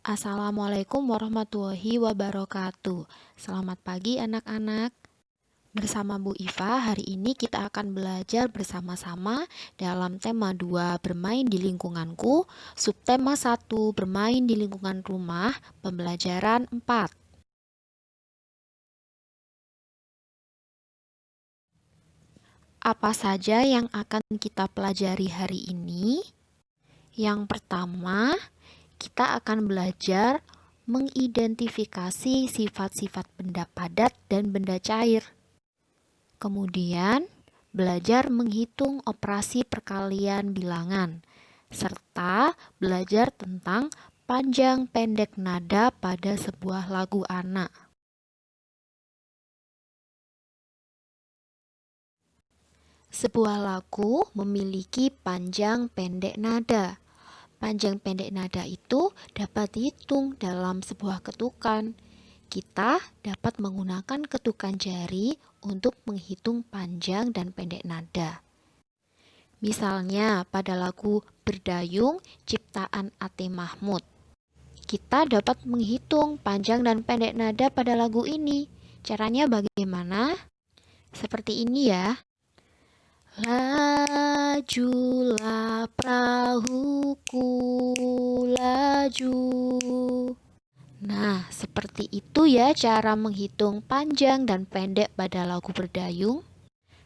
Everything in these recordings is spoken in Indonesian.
Assalamualaikum warahmatullahi wabarakatuh. Selamat pagi anak-anak. Bersama Bu Iva, hari ini kita akan belajar bersama-sama dalam tema 2 bermain di lingkunganku, subtema 1 bermain di lingkungan rumah, pembelajaran 4. Apa saja yang akan kita pelajari hari ini? Yang pertama, kita akan belajar mengidentifikasi sifat-sifat benda padat dan benda cair. Kemudian, belajar menghitung operasi perkalian bilangan, serta belajar tentang panjang pendek nada pada sebuah lagu anak. Sebuah lagu memiliki panjang pendek nada. Panjang pendek nada itu dapat dihitung dalam sebuah ketukan. Kita dapat menggunakan ketukan jari untuk menghitung panjang dan pendek nada. Misalnya pada lagu Berdayung ciptaan Ate Mahmud. Kita dapat menghitung panjang dan pendek nada pada lagu ini. Caranya bagaimana? Seperti ini ya. Lajulah perahuku, laju. Nah, seperti itu ya cara menghitung panjang dan pendek pada lagu Berdayung.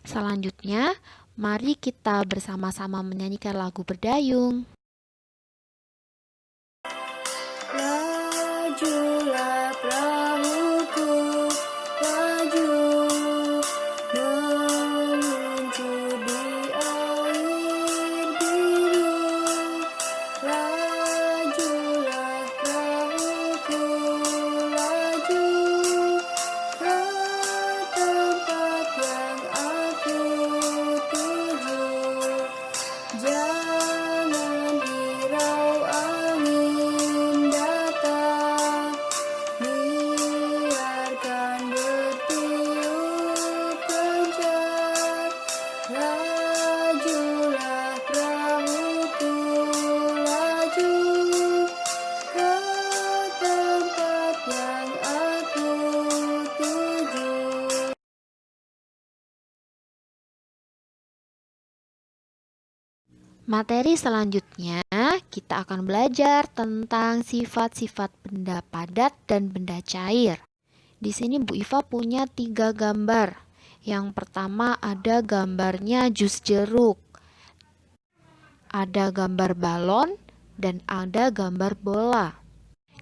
Selanjutnya, mari kita bersama-sama menyanyikan lagu Berdayung. Lajulah perahuku, laju, meluncur di air biru. Lajulah perahuku, laju, ke tempat yang aku tuju. Jangan hirau angin datang, biarkan bertiup kencang. Lajulah perahuku, laju, ke tempat yang aku tuju. Materi selanjutnya, kita akan belajar tentang sifat-sifat benda padat dan benda cair. Di sini Bu Iva punya 3 gambar. Yang pertama ada gambarnya jus jeruk. Ada gambar balon dan ada gambar bola.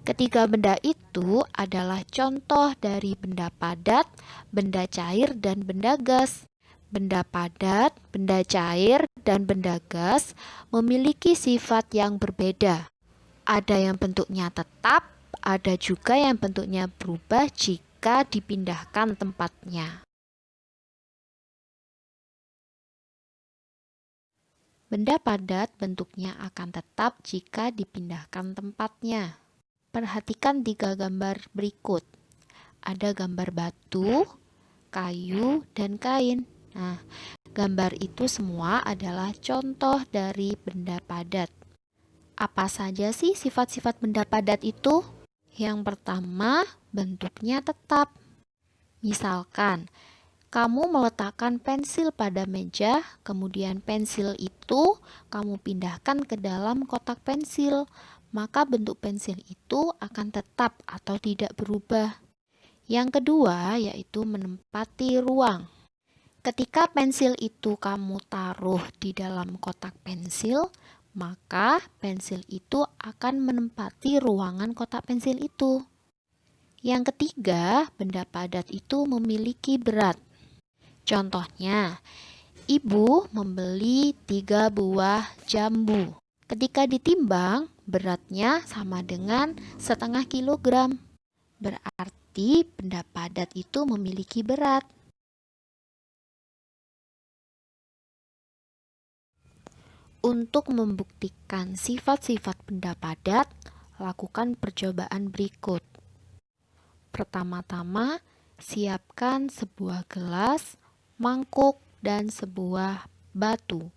Ketiga benda itu adalah contoh dari benda padat, benda cair, dan benda gas. Benda padat, benda cair, dan benda gas memiliki sifat yang berbeda. Ada yang bentuknya tetap, ada juga yang bentuknya berubah jika dipindahkan tempatnya. Benda padat bentuknya akan tetap jika dipindahkan tempatnya. Perhatikan 3 gambar berikut. Ada gambar batu, kayu, dan kain. Nah, gambar itu semua adalah contoh dari benda padat. Apa saja sih sifat-sifat benda padat itu? Yang pertama, bentuknya tetap. Misalkan, kamu meletakkan pensil pada meja, kemudian pensil itu kamu pindahkan ke dalam kotak pensil, maka bentuk pensil itu akan tetap atau tidak berubah. Yang kedua, yaitu menempati ruang. Ketika pensil itu kamu taruh di dalam kotak pensil, maka pensil itu akan menempati ruangan kotak pensil itu. Yang ketiga, benda padat itu memiliki berat. Contohnya, ibu membeli 3 buah jambu. Ketika ditimbang, beratnya sama dengan 0,5 kilogram. Berarti benda padat itu memiliki berat. Untuk membuktikan sifat-sifat benda padat, lakukan percobaan berikut. Pertama-tama, siapkan sebuah gelas, mangkuk, dan sebuah batu.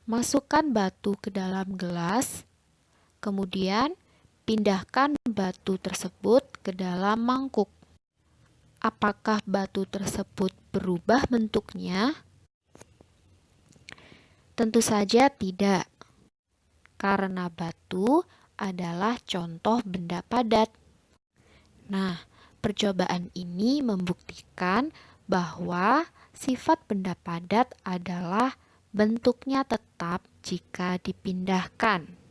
Masukkan batu ke dalam gelas, kemudian Pindahkan batu tersebut ke dalam mangkuk. Apakah batu tersebut berubah bentuknya? Tentu saja tidak, karena batu adalah contoh benda padat. Nah, percobaan ini membuktikan bahwa sifat benda padat adalah bentuknya tetap jika dipindahkan.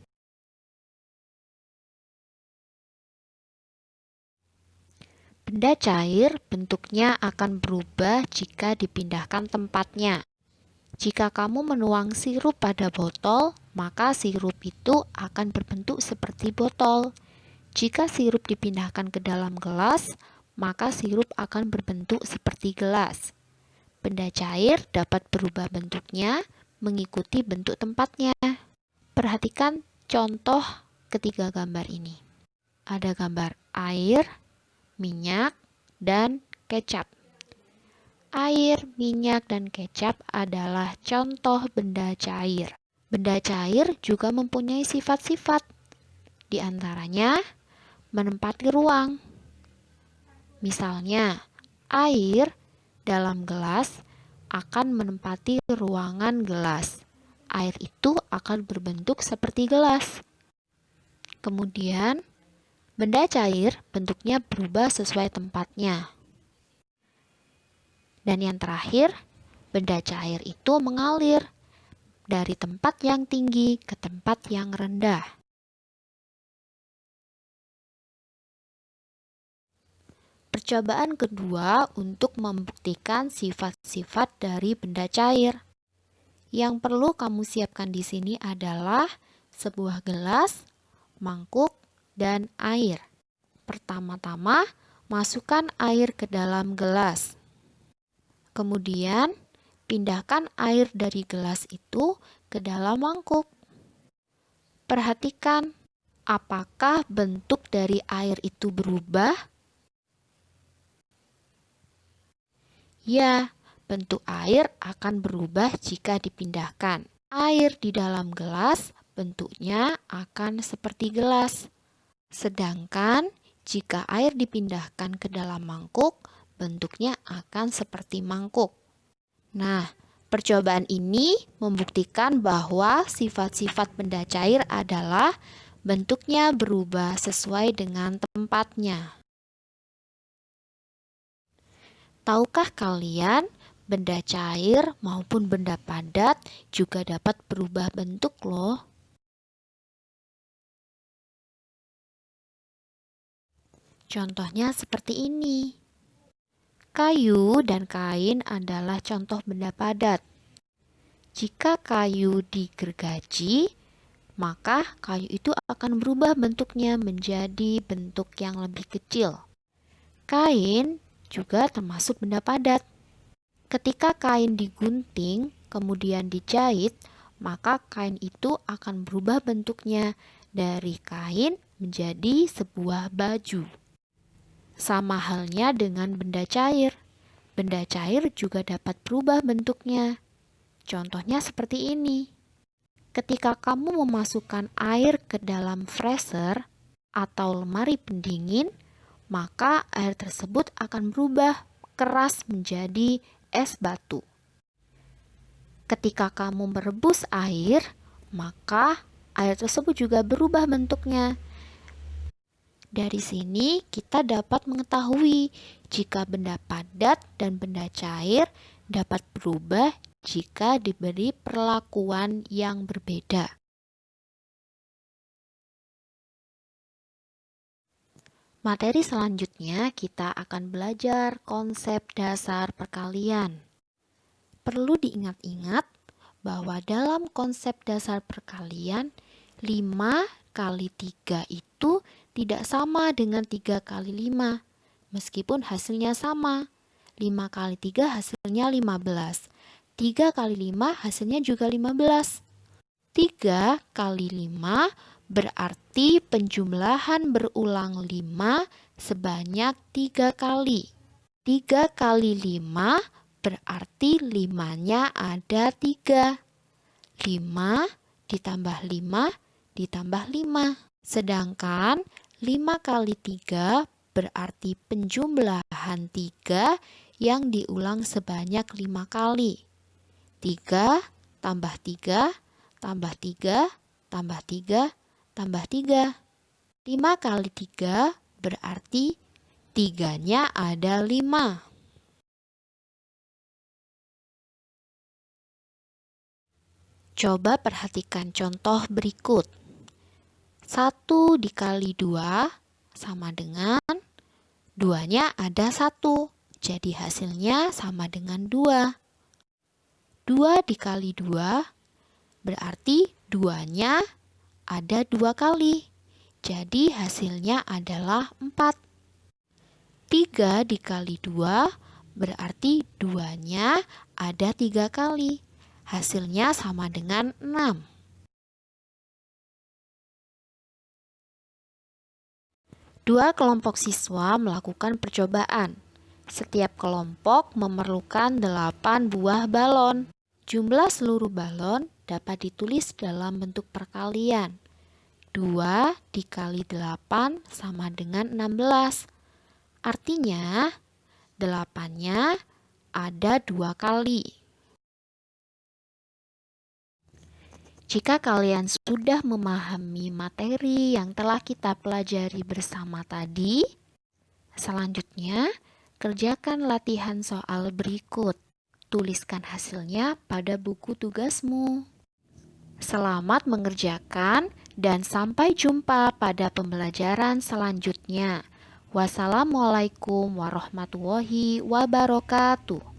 Benda cair bentuknya akan berubah jika dipindahkan tempatnya. Jika kamu menuang sirup pada botol, maka sirup itu akan berbentuk seperti botol. Jika sirup dipindahkan ke dalam gelas, maka sirup akan berbentuk seperti gelas. Benda cair dapat berubah bentuknya mengikuti bentuk tempatnya. Perhatikan contoh ketiga gambar ini. Ada gambar air, minyak, dan kecap. Air, minyak, dan kecap adalah contoh benda cair. Benda cair juga mempunyai sifat-sifat. Di antaranya, menempati ruang. Misalnya, air dalam gelas akan menempati ruangan gelas. Air itu akan berbentuk seperti gelas. Kemudian, benda cair bentuknya berubah sesuai tempatnya. Dan yang terakhir, benda cair itu mengalir dari tempat yang tinggi ke tempat yang rendah. Percobaan kedua untuk membuktikan sifat-sifat dari benda cair. Yang perlu kamu siapkan di sini adalah sebuah gelas, mangkuk, dan air. Pertama-tama, masukkan air ke dalam gelas. Kemudian, pindahkan air dari gelas itu ke dalam mangkuk. Perhatikan, apakah bentuk dari air itu berubah? Ya, bentuk air akan berubah jika dipindahkan. Air di dalam gelas bentuknya akan seperti gelas. Sedangkan jika air dipindahkan ke dalam mangkuk, bentuknya akan seperti mangkuk. Nah, percobaan ini membuktikan bahwa sifat-sifat benda cair adalah bentuknya berubah sesuai dengan tempatnya. Tahukah kalian, benda cair maupun benda padat juga dapat berubah bentuk loh. Contohnya seperti ini. Kayu dan kain adalah contoh benda padat. Jika kayu digergaji, maka kayu itu akan berubah bentuknya menjadi bentuk yang lebih kecil. Kain juga termasuk benda padat. Ketika kain digunting, kemudian dijahit, maka kain itu akan berubah bentuknya dari kain menjadi sebuah baju. Sama halnya dengan benda cair. Benda cair juga dapat berubah bentuknya. Contohnya seperti ini. Ketika kamu memasukkan air ke dalam freezer atau lemari pendingin, maka air tersebut akan berubah keras menjadi es batu. Ketika kamu merebus air, maka air tersebut juga berubah bentuknya. Dari sini kita dapat mengetahui jika benda padat dan benda cair dapat berubah jika diberi perlakuan yang berbeda. Materi selanjutnya kita akan belajar konsep dasar perkalian. Perlu diingat-ingat bahwa dalam konsep dasar perkalian 5 kali 3 itu tidak sama dengan 3 kali 5, meskipun hasilnya sama. 5 kali 3 hasilnya 15. 3 kali 5 hasilnya juga 15. 3 kali 5 berarti penjumlahan berulang 5 sebanyak 3 kali. 3 kali 5 berarti 5-nya ada 3. 5 ditambah 5 ditambah 5. Sedangkan 5 kali 3 berarti penjumlahan 3 yang diulang sebanyak 5 kali. 3 tambah 3 tambah 3 tambah 3 tambah 3. 5 kali 3 berarti 3-nya ada 5. Coba perhatikan contoh berikut. 1 dikali 2 sama dengan 2-nya ada 1. Jadi hasilnya sama dengan 2. 2 dikali 2 berarti 2-nya ada 2 kali. Jadi hasilnya adalah 4. 3 dikali 2 berarti 2-nya ada 3 kali. Hasilnya sama dengan 6. Dua kelompok siswa melakukan percobaan. Setiap kelompok memerlukan 8 buah balon. Jumlah seluruh balon dapat ditulis dalam bentuk perkalian. 2 dikali 8 sama dengan 16. Artinya 8-nya ada 2 kali. Jika kalian sudah memahami materi yang telah kita pelajari bersama tadi, selanjutnya kerjakan latihan soal berikut. Tuliskan hasilnya pada buku tugasmu. Selamat mengerjakan dan sampai jumpa pada pembelajaran selanjutnya. Wassalamualaikum warahmatullahi wabarakatuh.